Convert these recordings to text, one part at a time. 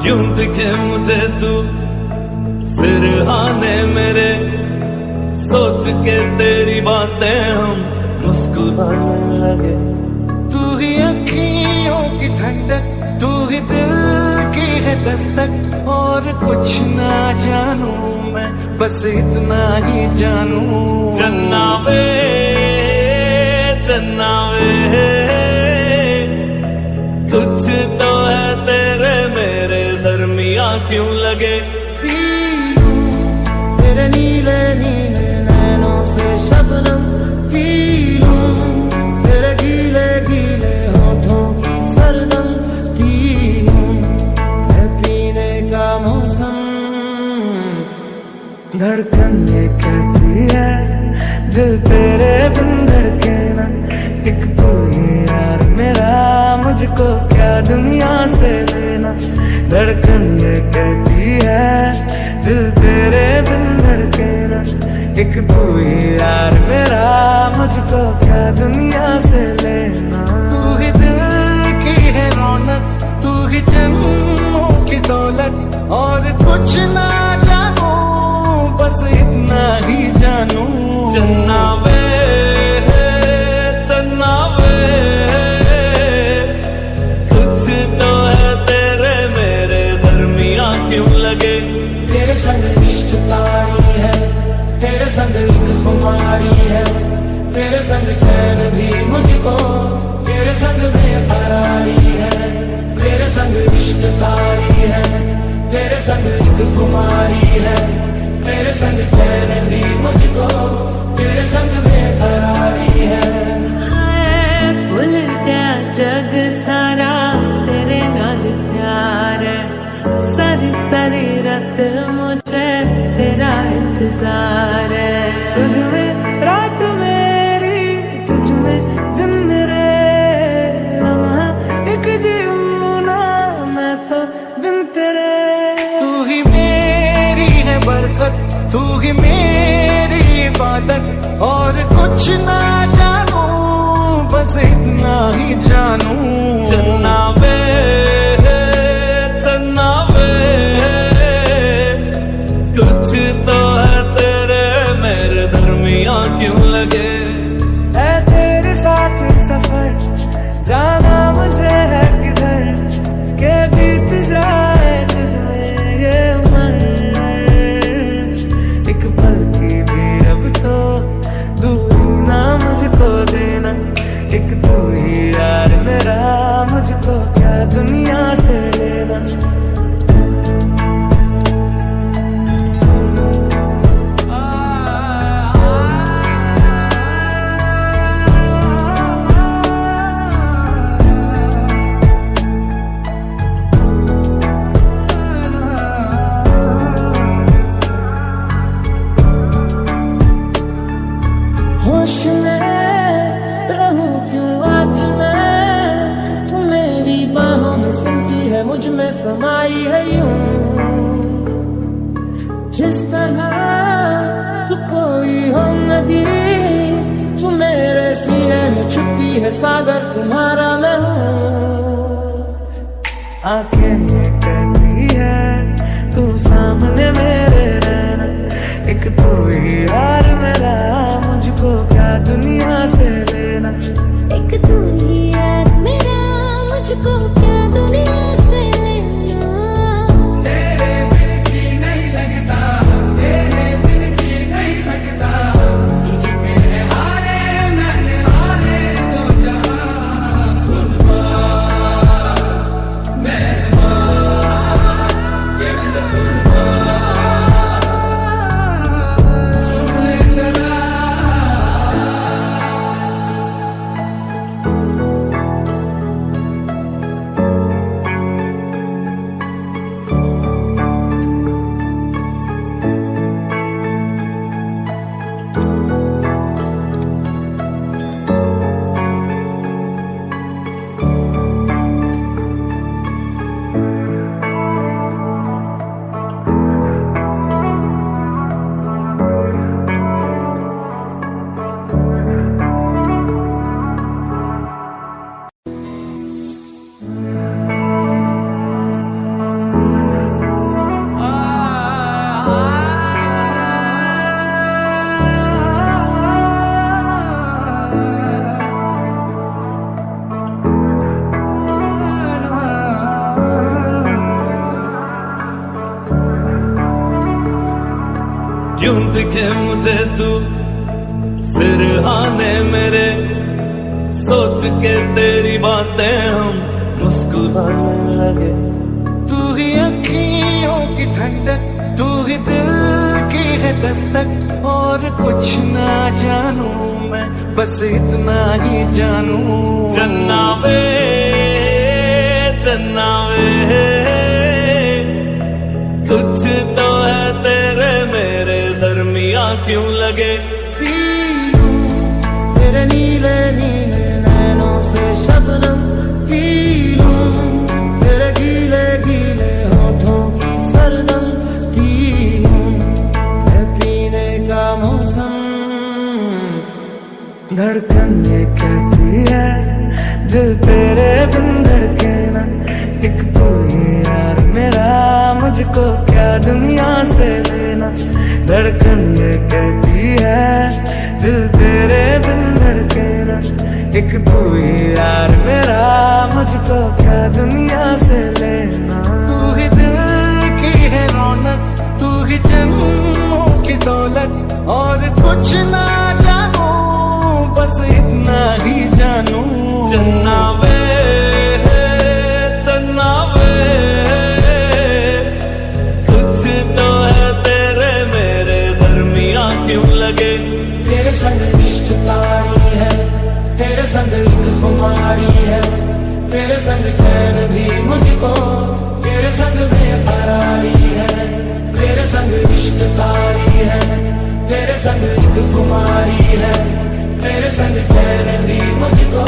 क्यों दिखे मुझे तू सिरहाने मेरे, सोच के तेरी बातें हम मुस्कुराने लगे। तू ही अखियों की ठंडक, तू ही दिल की है दस्तक, और कुछ ना जानू मैं, बस इतना ही जानू। चन्ना वे चन्ना वे, कुछ तो है तेरे मेरे दरमिया क्यों लगे। तेरे नीले नीले नैनों से शबनम पी लूं, तेरे गीले गीले होठों की सरदम पी लूं, है पीने का मौसम। धड़कन ये कहती है दिल तेरे बिन धड़के ना, एक तू ही यार मेरा, मुझको क्या दुनिया से लेना। धड़कन ये कहती है दिल तेरे बिन धड़के ना, एक तू ही यार मेरा, मुझको क्या दुनिया से लेना। तू ही दिल की है रौनक, तू ही जन्मों की दौलत, और कुछ ना जानू बस इतना ही जानू। चन्ना वे चन्ना वे, कुछ तो है तेरे मेरे दरमिया क्यों लगे। तेरे संग इश्क तारी है, तेरे संग एक खुमारी है, तेरे संग चैन भी मुझको, तेरे संग बेकरारी है। तेरे संग इश्क तारी है, तेरे संग एक खुमारी है, तेरे संग चैन भी मुझको, तेरे संग बेकरारी है। भूल गया जग सारा, तेरे नाल प्यार है, सारी सारी रात मुझे तेरा इंतजार है। तुझ में रात मेरी, तुझ में दिन मेरे, लम्हा एक जीऊं ना मैं तो बिन तेरे। तू ही मेरी है बरकत, तू ही मेरी इबादत, और कुछ ना जानू बस इतना ही जानू। चन्ना वे चन्ना वे, कुछ तो है तेरे मेरे दरमिया क्यों लगे। है तेरे साथ सफर, जाना मुझे है किधर, के बीत जाए तुझमें ये उम्र, एक पल की भी अब तो दूरी ना मुझको देना, एक तू ही यार मेरा, मुझको क्या दुनिया से लेना। होश में रहूं क्यों आज मैं, तू मेरी बाहों में सुनती है, मुझ में समाई है यूं, जिस तरह तू कोई हो नदी, तू मेरे सीने में छुपी है सागर, तुम्हारा मैं हूँ। आंखें ये कहती है तू सामने मेरे रहना, एक तू ही यार मेरा, मुझको क्या दुनिया से लेना। एक तू ही यार मेरा, मुझको क्या दुनिया से लेना। तेरे बिन जी नहीं लगता, तेरे बिन जी नहीं सकता, तुझ पे हारे मैंने हारे तो जहां कुर्बान मेहरबान। दिखे मुझे तू सिरहाने मेरे, सोच के तेरी बातें हम मुस्कुराने लगे। तू ही अखियों की ठंडक, तू ही दिल की है दस्तक, और कुछ ना जानू मैं, बस इतना ही जानू। चन्ना वे कुछ तो है तेरे मेरे दरमिया क्यों लगे। तेरे नीले नीले नैनों से शबनम पी लूं, तेरे गीले गीले होठों की सरदम पी लूं, है पीने का मौसम। धड़कन ये कहती है दिल तेरे बिन धड़के ना, एक तू ही यार मेरा, मुझको क्या दुनिया से लेना। धड़कन ये कहती है दिल तेरे बिन धड़के ना, एक तू ही यार मेरा, मुझको क्या दुनिया से लेना। तू ही दिल की है रौनक, तू ही जन्मों की दौलत, और कुछ ना जानू, बस इतना ही जानू। चन्ना वे कुछ तो है तेरे मेरे दरमिया क्यों लगे। तेरे संग इश्क तारी है, तेरे संग एक खुमारी है, तेरे संग चैन भी मुझको, तेरे संग बेकरारी है। तेरे संग इश्क तारी है, तेरे संग एक खुमारी है, तेरे संग चैन भी मुझको,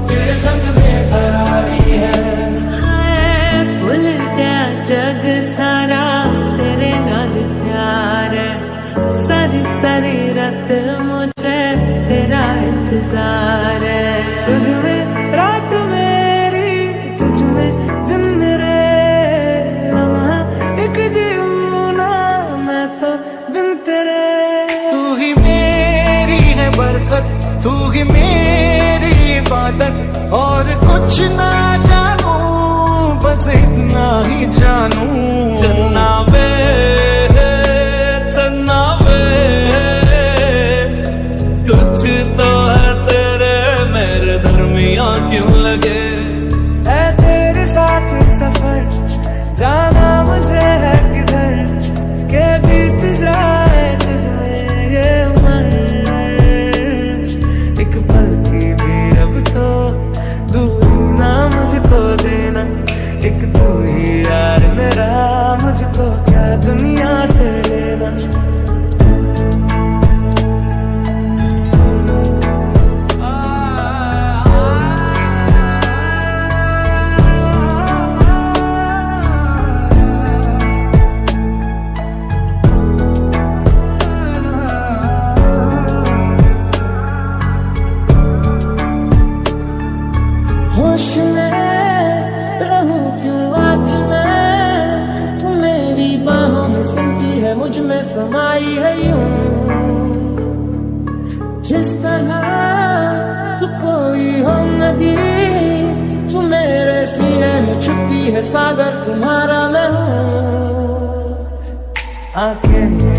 तेरे संग बेकरारी है। भूल गया जग सारा तेरे नाल प्यार है, सारी सारी रात मुझे तेरा इंतजार है। तुझ में रात मेरी, तुझ में दिन मेरे, लम्हा एक जीना मैं तो बिन तेरे। तू ही मेरी है बरकत, तू ही मेरी इबादत, और कुछ ना जानू, बस इतना ही जानू। चन्ना वे कुछ तो है तेरे मेरे दरमिया क्यों लगे। है तेरे साथ सफर, जाना मुझे है किधर, के बीत जाए तुझमें ये उम्र, एक पल की भी अब तो दूरी ना मुझको देना, एक तू ही यार मेरा, मुझको क्या दुनिया से लेना। होश में रहूं क्यों आज मैं, तू मेरी बाहों में सुनती है, मुझ में समाई है यूं, जिस तरह तू कोई हो नदी, तू मेरे सीने में छुपती है सागर, तुम्हारा मैं हूँ। आंखें ये